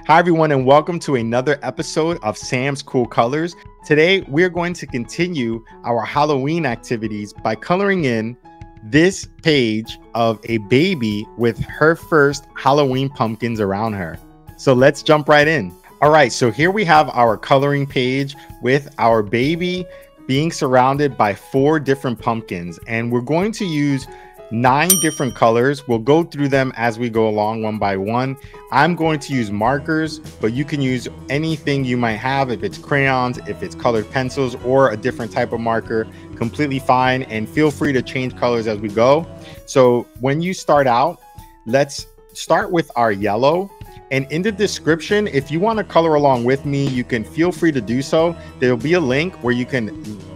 Hi, everyone, and welcome to another episode of Sam's Cool Colors. Today, we're going to continue our Halloween activities by coloring in this page of a baby with her first Halloween pumpkins around her. So let's jump right in. All right, so here we have our coloring page with our baby being surrounded by 4 different pumpkins, and we're going to use 9 different colors. We'll go through them as we go along one by one. I'm going to use markers, but you can use anything you might have. If it's crayons, if it's colored pencils, or a different type of marker, completely fine. And feel free to change colors as we go. So when you start out, let's start with our yellow. And in the description, if you want to color along with me, you can feel free to do so. There'll be a link where you can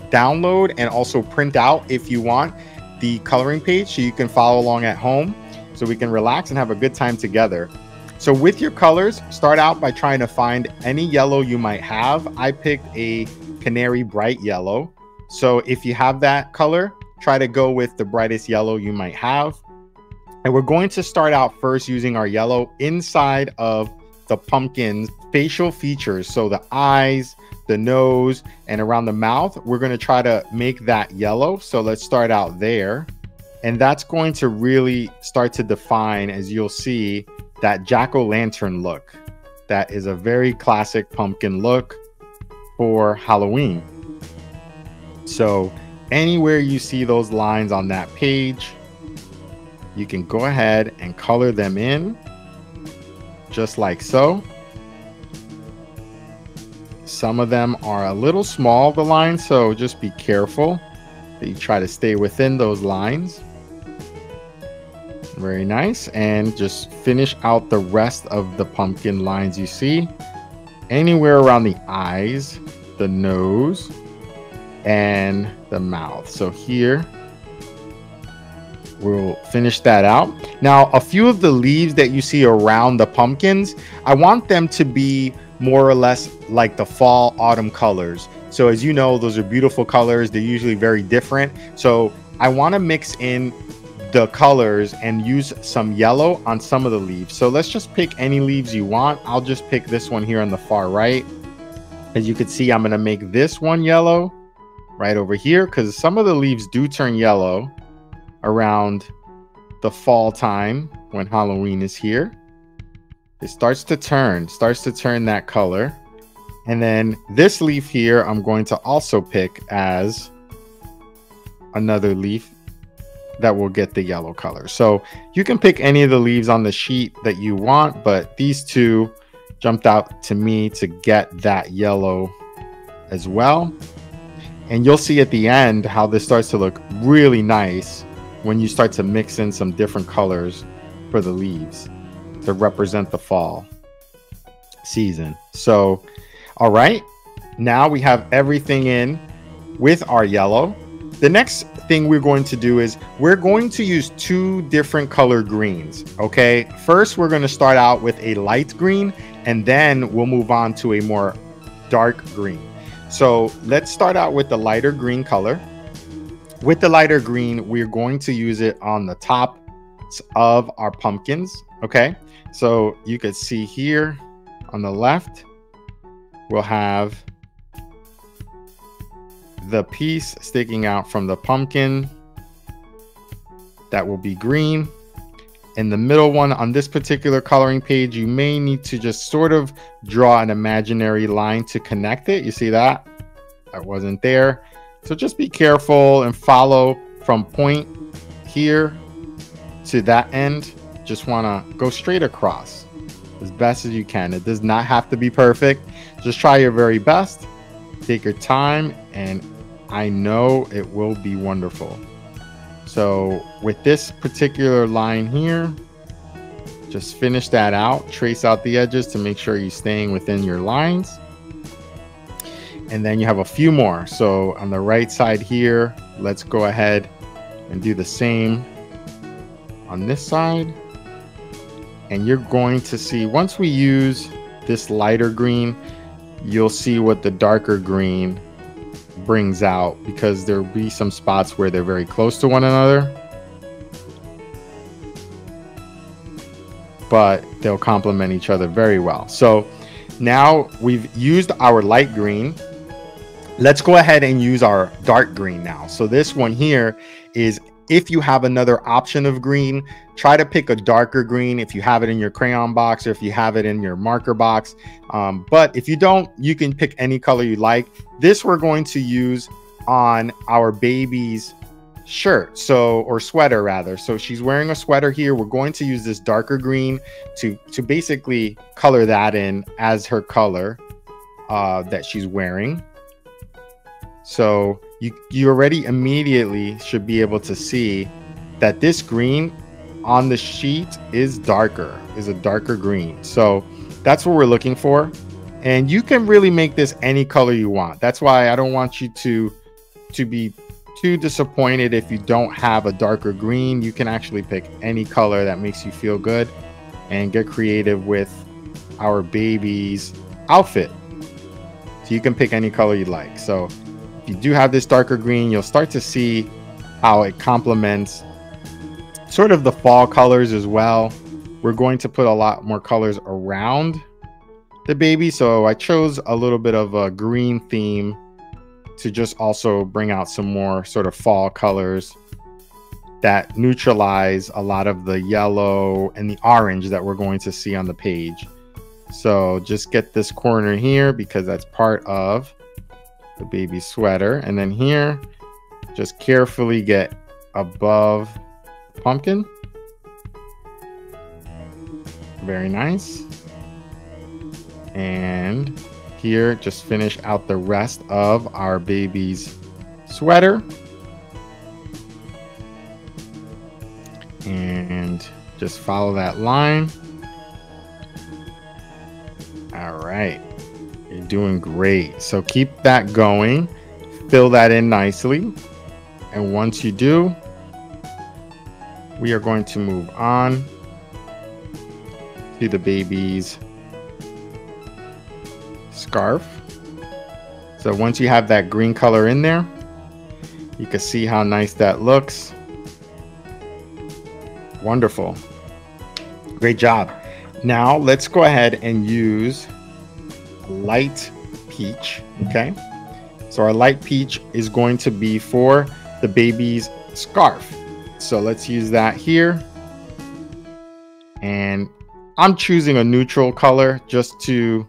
download and also print out, if you want, the coloring page so you can follow along at home, so we can relax and have a good time together. So with your colors, start out by trying to find any yellow you might have. I picked a canary bright yellow. So if you have that color, try to go with the brightest yellow you might have. And we're going to start out first using our yellow inside of the pumpkin's facial features. So the eyes, the nose, and around the mouth, we're going to try to make that yellow. So let's start out there. And that's going to really start to define, as you'll see, that jack-o'-lantern look. That is a very classic pumpkin look for Halloween. So anywhere you see those lines on that page, you can go ahead and color them in just like so. Some of them are a little small, the lines, so just be careful that you try to stay within those lines. Very nice. And just finish out the rest of the pumpkin lines you see. Anywhere around the eyes, the nose, and the mouth. So here, we'll finish that out. Now, a few of the leaves that you see around the pumpkins, I want them to be more or less like the fall autumn colors. So as you know, those are beautiful colors. They're usually very different. So I want to mix in the colors and use some yellow on some of the leaves. So let's just pick any leaves you want. I'll just pick this one here on the far right. As you can see, I'm going to make this one yellow right over here, because some of the leaves do turn yellow around the fall time when Halloween is here. It starts to turn that color. And then this leaf here, I'm going to also pick as another leaf that will get the yellow color. So you can pick any of the leaves on the sheet that you want, but these 2 jumped out to me to get that yellow as well. And you'll see at the end how this starts to look really nice when you start to mix in some different colors for the leaves to represent the fall season. So, all right, now we have everything in with our yellow. The next thing we're going to do is we're going to use 2 different color greens. Okay, first we're going to start out with a light green, and then we'll move on to a more dark green. So let's start out with the lighter green color. With the lighter green, we're going to use it on the top of our pumpkins. Okay, so you can see here on the left, we'll have the piece sticking out from the pumpkin that will be green. In the middle one on this particular coloring page, you may need to just sort of draw an imaginary line to connect it. You see that? That wasn't there. So just be careful and follow from point here to that end. Just want to go straight across as best as you can. It does not have to be perfect. Just try your very best. Take your time, and I know it will be wonderful. So with this particular line here, just finish that out. Trace out the edges to make sure you're staying within your lines. And then you have a few more. So on the right side here, let's go ahead and do the same on this side. And you're going to see, once we use this lighter green, you'll see what the darker green brings out, because there'll be some spots where they're very close to one another. but they'll complement each other very well. So now we've used our light green. Let's go ahead and use our dark green now. So this one here is, if you have another option of green, try to pick a darker green if you have it in your crayon box or if you have it in your marker box. But if you don't, you can pick any color you like. This we're going to use on our baby's shirt, or sweater rather. So she's wearing a sweater here. We're going to use this darker green to basically color that in as her color that she's wearing. So you already immediately should be able to see that this green on the sheet is a darker green. So that's what we're looking for. And you can really make this any color you want. That's why I don't want you to be too disappointed if you don't have a darker green. You can actually pick any color that makes you feel good and get creative with our baby's outfit. So you can pick any color you like. So if you do have this darker green, you'll start to see how it complements sort of the fall colors as well. We're going to put a lot more colors around the baby. So I chose a little bit of a green theme to just also bring out some more sort of fall colors that neutralize a lot of the yellow and the orange that we're going to see on the page. So just get this corner here because that's part of the baby sweater. And then here, just carefully get above the pumpkin. Very nice. And here, just finish out the rest of our baby's sweater. And just follow that line. All right. You're doing great. So keep that going. Fill that in nicely. And once you do, we are going to move on to the baby's scarf. So once you have that green color in there, you can see how nice that looks. Wonderful. Great job. Now let's go ahead and use light peach. Okay, so our light peach is going to be for the baby's scarf. So let's use that here. And I'm choosing a neutral color just to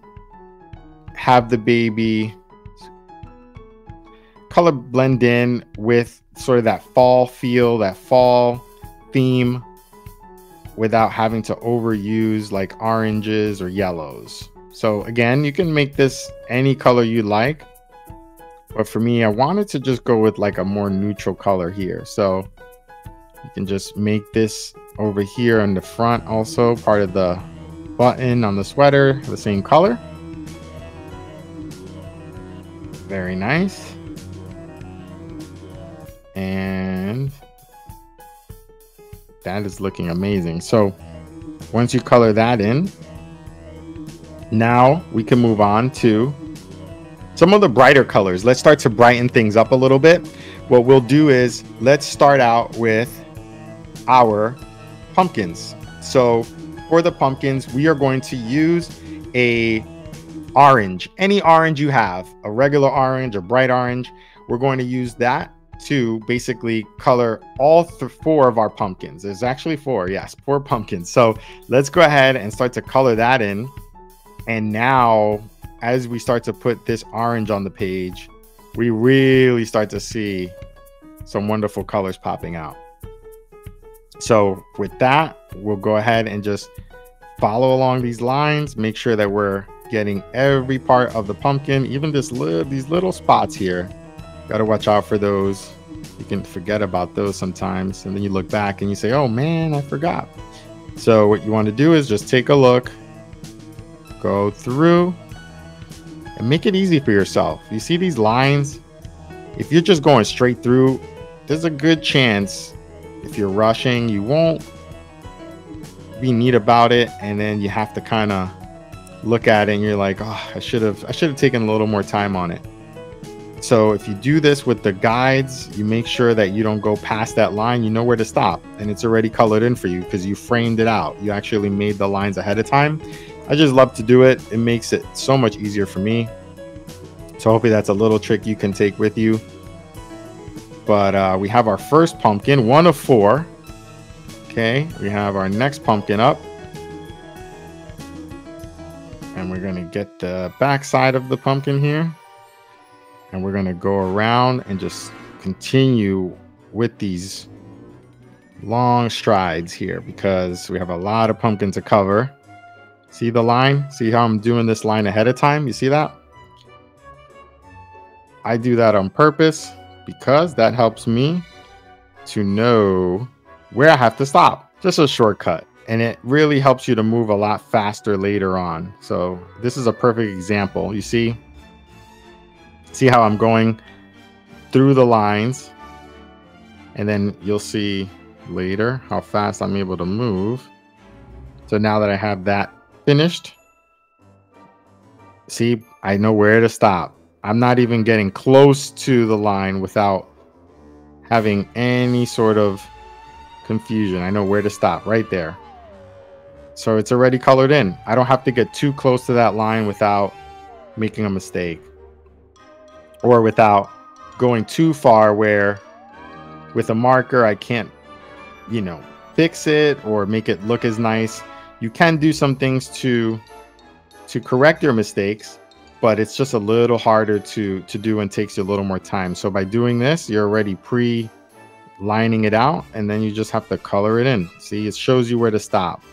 have the baby color blend in with sort of that fall feel, that fall theme, without having to overuse like oranges or yellows. So again, you can make this any color you like, but for me, I wanted to just go with like a more neutral color here. So you can just make this over here on the front, also part of the button on the sweater, the same color. Very nice. And that is looking amazing. So once you color that in, now we can move on to some of the brighter colors. Let's start to brighten things up a little bit. What we'll do is let's start out with our pumpkins. So for the pumpkins, we are going to use a orange, any orange you have, a regular orange, a bright orange. We're going to use that to basically color all four of our pumpkins. There's actually four, yes, 4 pumpkins. So let's go ahead and start to color that in. And now, as we start to put this orange on the page, we really start to see some wonderful colors popping out. So with that, we'll go ahead and just follow along these lines, make sure that we're getting every part of the pumpkin, even these little spots here. Got to watch out for those. You can forget about those sometimes, and then you look back and you say, oh man, I forgot. So what you want to do is just take a look, go through, and make it easy for yourself. You see these lines? If you're just going straight through, there's a good chance if you're rushing, you won't be neat about it, and then you have to kind of look at it and you're like, oh, I should have taken a little more time on it. So if you do this with the guides, you make sure that you don't go past that line. You know where to stop, and it's already colored in for you because you framed it out. You actually made the lines ahead of time. I just love to do it. It makes it so much easier for me. So hopefully that's a little trick you can take with you. But we have our first pumpkin, 1 of 4. Okay, we have our next pumpkin up. And we're gonna get the back side of the pumpkin here. And we're gonna go around and just continue with these long strides here because we have a lot of pumpkin to cover. See the line? See how I'm doing this line ahead of time? You see that? I do that on purpose because that helps me to know where I have to stop. Just a shortcut. And it really helps you to move a lot faster later on. So this is a perfect example. You see how I'm going through the lines, and then you'll see later how fast I'm able to move. So now that I have that finished, see, I know where to stop. I'm not even getting close to the line without having any sort of confusion. I know where to stop right there. So it's already colored in. I don't have to get too close to that line without making a mistake, or without going too far where with a marker I can't, fix it or make it look as nice. You can do some things to correct your mistakes, but it's just a little harder to do and takes you a little more time. So by doing this, you're already lining it out, and then you just have to color it in. See, it shows you where to stop,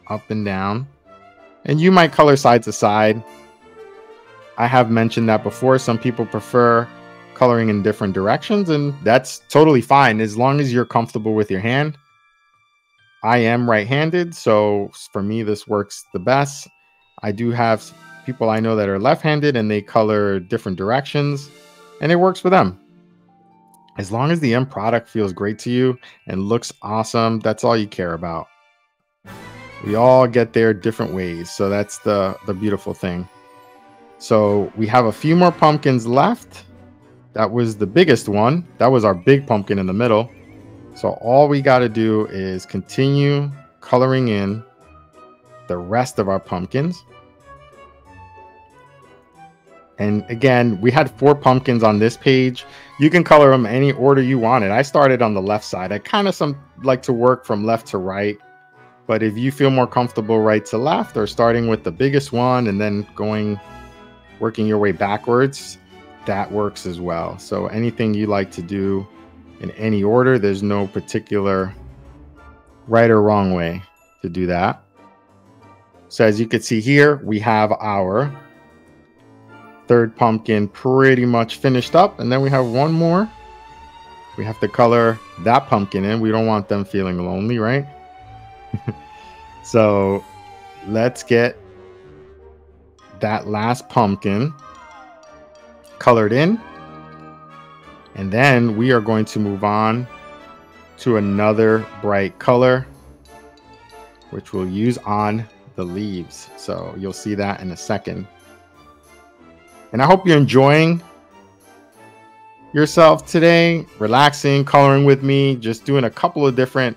up and down, and you might color side to side. I have mentioned that before. Some people prefer coloring in different directions, and that's totally fine as long as you're comfortable with your hand. I am right-handed, so for me this works the best. I do have people I know that are left-handed and they color different directions, and it works for them. As long as the end product feels great to you and looks awesome, that's all you care about. We all get there different ways, so that's the beautiful thing. So we have a few more pumpkins left. That was the biggest one. That was our big pumpkin in the middle. So all we got to do is continue coloring in the rest of our pumpkins. And again, we had 4 pumpkins on this page. You can color them any order you wanted. I started on the left side. I kind of like to work from left to right. But if you feel more comfortable right to left, or starting with the biggest one and then working your way backwards, that works as well. So anything you like to do in any order, there's no particular right or wrong way to do that. So as you can see here, we have our 3rd pumpkin pretty much finished up, and then we have one more. We have to color that pumpkin in. We don't want them feeling lonely, right? So let's get that last pumpkin colored in, and then we are going to move on to another bright color, which we'll use on the leaves. So you'll see that in a second. And I hope you're enjoying yourself today, relaxing, coloring with me, just doing a couple of different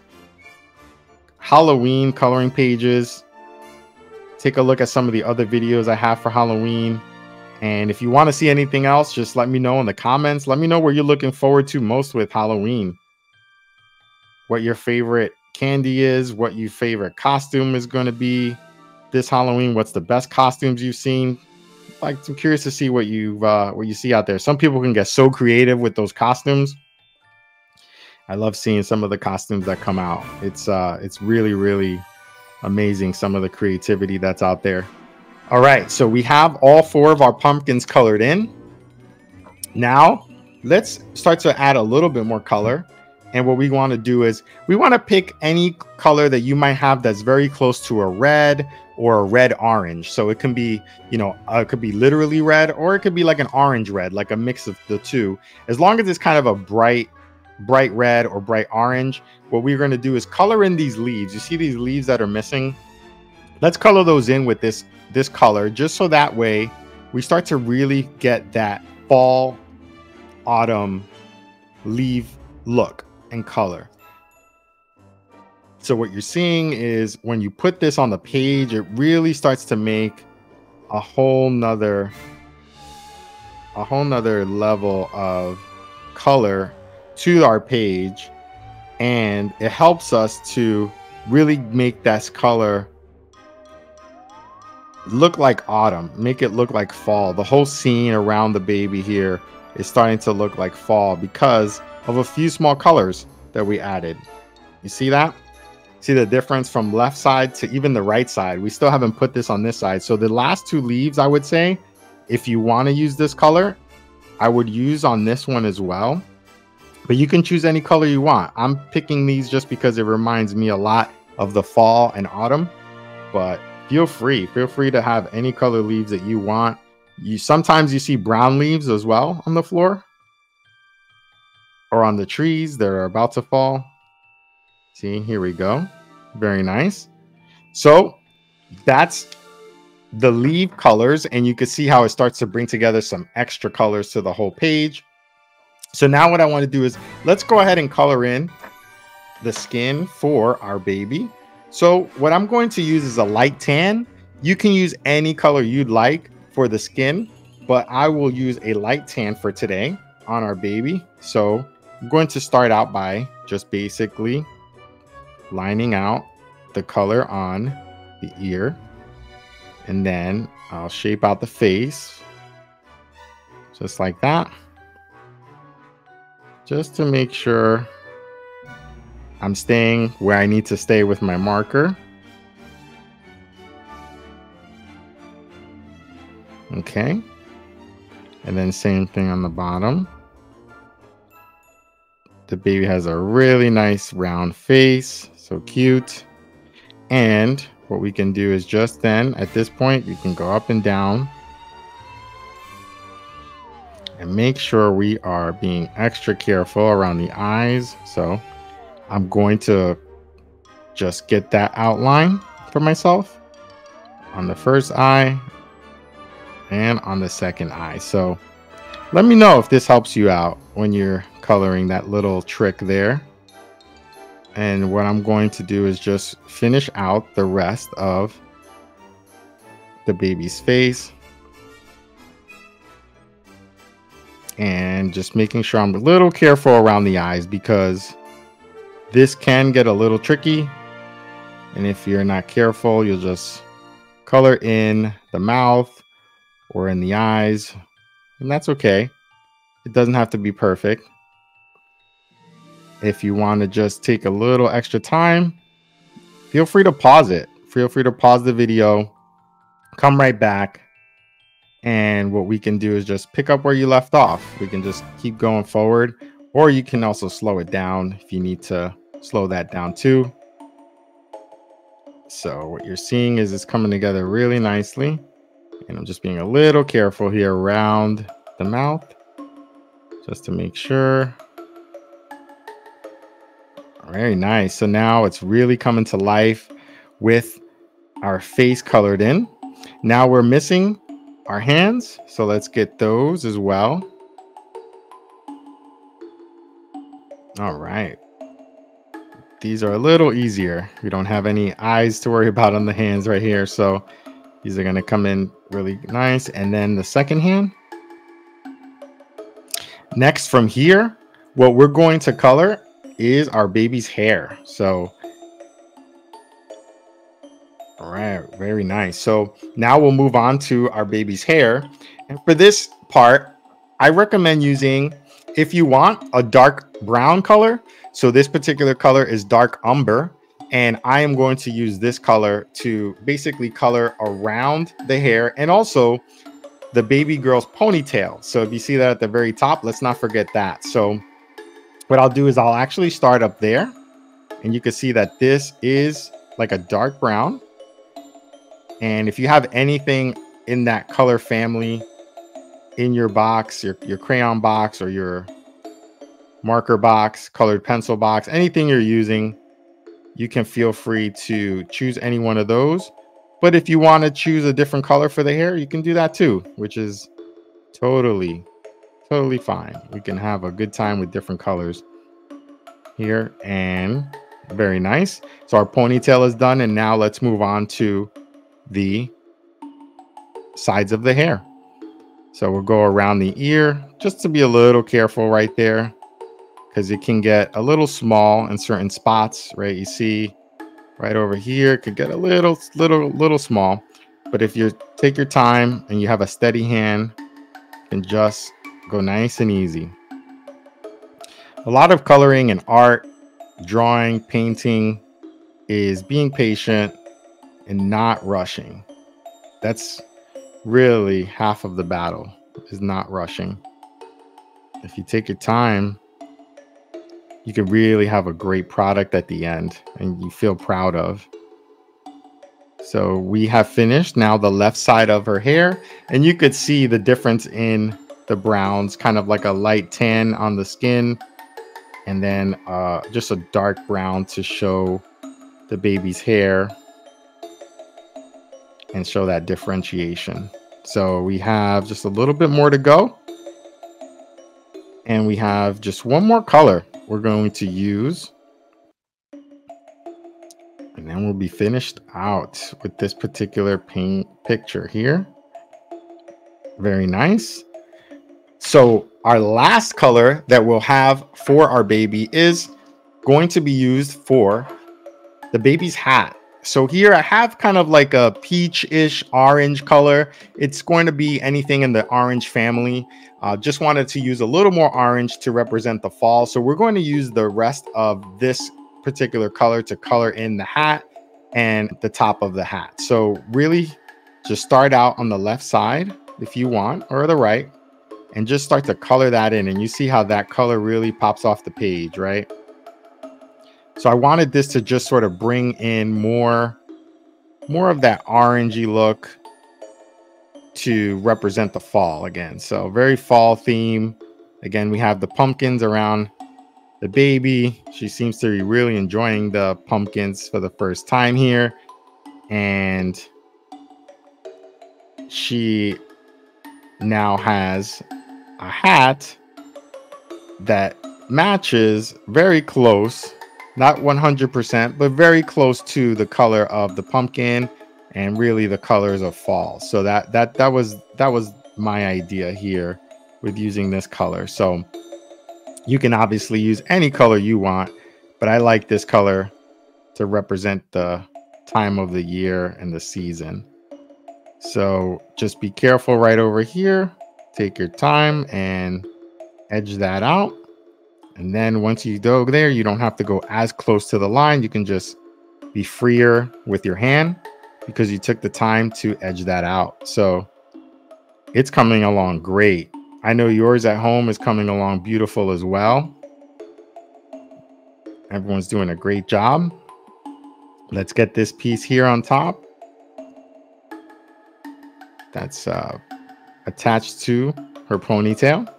Halloween coloring pages. Take a look at some of the other videos I have for Halloween. And if you want to see anything else, just let me know in the comments. Let me know what you're looking forward to most with Halloween. What your favorite candy is, what your favorite costume is going to be this Halloween. What's the best costumes you've seen? I'm curious to see what you see out there. Some people can get so creative with those costumes. I love seeing some of the costumes that come out. It's really, really amazing, some of the creativity that's out there. All right, so we have all 4 of our pumpkins colored in. Now let's start to add a little bit more color. And what we want to do is we want to pick any color that you might have that's very close to a red or a red orange. So it can be, it could be literally red, or it could be like an orange red, like a mix of the two. As long as it's kind of a bright red or bright orange, what we're going to do is color in these leaves. You see these leaves that are missing? Let's color those in with this color, just so that way we start to really get that fall autumn leaf look and color. So what you're seeing is when you put this on the page, it really starts to make a whole nother level of color to our page, and it helps us to really make that color look like autumn, make it look like fall. The whole scene around the baby here is starting to look like fall because of a few small colors that we added. You see that? See the difference from left side to even the right side? We still haven't put this on this side. So the last two leaves, I would say, if you want to use this color, I would use on this one as well. But you can choose any color you want. I'm picking these just because it reminds me a lot of the fall and autumn. But feel free to have any color leaves that you want. Sometimes you see brown leaves as well on the floor or on the trees that are about to fall. See, here we go. Very nice. So that's the leaf colors, and you can see how it starts to bring together some extra colors to the whole page. So now what I want to do is let's go ahead and color in the skin for our baby. So what I'm going to use is a light tan. You can use any color you'd like for the skin, but I will use a light tan for today on our baby. So I'm going to start out by just basically lining out the color on the ear, and then I'll shape out the face just like that, just to make sure I'm staying where I need to stay with my marker. Okay, and then same thing on the bottom. The baby has a really nice round face, so cute. And what we can do is just then, at this point, you can go up and down and make sure we are being extra careful around the eyes. So I'm going to just get that outline for myself on the first eye and on the second eye. So let me know if this helps you out when you're coloring that little trick there. And what I'm going to do is just finish out the rest of the baby's face. And just making sure I'm a little careful around the eyes, because this can get a little tricky. And if you're not careful, you'll just color in the mouth or in the eyes. And that's okay. It doesn't have to be perfect. If you want to just take a little extra time, feel free to pause it. Feel free to pause the video, come right back. And what we can do is just pick up where you left off. We can just keep going forward, or you can also slow it down if you need to slow that down too. So what you're seeing is it's coming together really nicely. And I'm just being a little careful here around the mouth, just to make sure. Very nice. So now it's really coming to life with our face colored in. Now we're missing our hands, so let's get those as well. All right. These are a little easier. We don't have any eyes to worry about on the hands right here, so these are going to come in really nice. And then the second hand. Next, from here, what we're going to color is our baby's hair. So all right, very nice. So now we'll move on to our baby's hair. And for this part, I recommend using, if you want, a dark brown color. So this particular color is dark umber, and I am going to use this color to basically color around the hair and also the baby girl's ponytail. So if you see that at the very top, let's not forget that. So what I'll do is I'll actually start up there, and you can see that this is like a dark brown. And if you have anything in that color family in your box, your crayon box or your marker box, colored pencil box, anything you're using, you can feel free to choose any one of those. But if you want to choose a different color for the hair, you can do that too, which is totally Totally fine. We can have a good time with different colors here, and very nice. So our ponytail is done, and now let's move on to the sides of the hair. So we'll go around the ear just to be a little careful right there, because it can get a little small in certain spots, right? You see right over here, it could get a little small. But if you take your time and you have a steady hand, you can just go nice and easy. A lot of coloring and art, drawing, painting is being patient and not rushing. That's really half of the battle, is not rushing. If you take your time, you can really have a great product at the end and you feel proud of. So we have finished now the left side of her hair, and you could see the difference in the browns, kind of like a light tan on the skin, and then just a dark brown to show the baby's hair and show that differentiation. So we have just a little bit more to go, and we have just one more color we're going to use, and then we'll be finished out with this particular paint picture here. Very nice. So our last color that we'll have for our baby is going to be used for the baby's hat. So here I have kind of like a peach-ish orange color. It's going to be anything in the orange family. Just wanted to use a little more orange to represent the fall. So we're going to use the rest of this particular color to color in the hat and the top of the hat. So really just start out on the left side if you want, or the right, and just start to color that in. And you see how that color really pops off the page, right? So I wanted this to just sort of bring in more of that orangey look to represent the fall again. So very fall theme. Again, we have the pumpkins around the baby. She seems to be really enjoying the pumpkins for the first time here. And she now has a hat that matches very close, not 100%, but very close to the color of the pumpkin and really the colors of fall. So that was my idea here with using this color. So you can obviously use any color you want, but I like this color to represent the time of the year and the season. So just be careful right over here. Take your time and edge that out. And then once you go there, you don't have to go as close to the line. You can just be freer with your hand because you took the time to edge that out. So it's coming along great. I know yours at home is coming along beautiful as well. Everyone's doing a great job. Let's get this piece here on top. That's attached to her ponytail.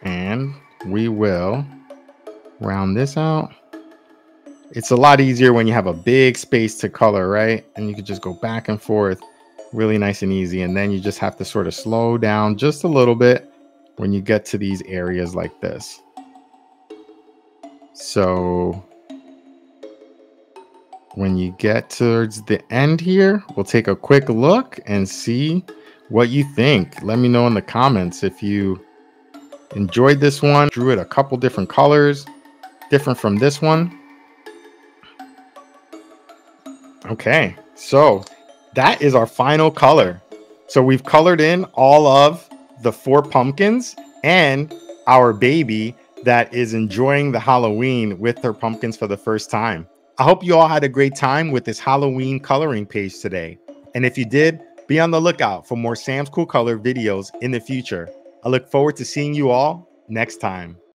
And we will round this out. It's a lot easier when you have a big space to color, right? And you can just go back and forth really nice and easy. And then you just have to sort of slow down just a little bit when you get to these areas like this. So when you get towards the end here, we'll take a quick look and see what you think. Let me know in the comments if you enjoyed this one. Drew it a couple different colors, different from this one. Okay, so that is our final color. So we've colored in all of the 4 pumpkins and our baby that is enjoying the Halloween with her pumpkins for the first time. I hope you all had a great time with this Halloween coloring page today. And if you did, be on the lookout for more Sam's Cool Color videos in the future. I look forward to seeing you all next time.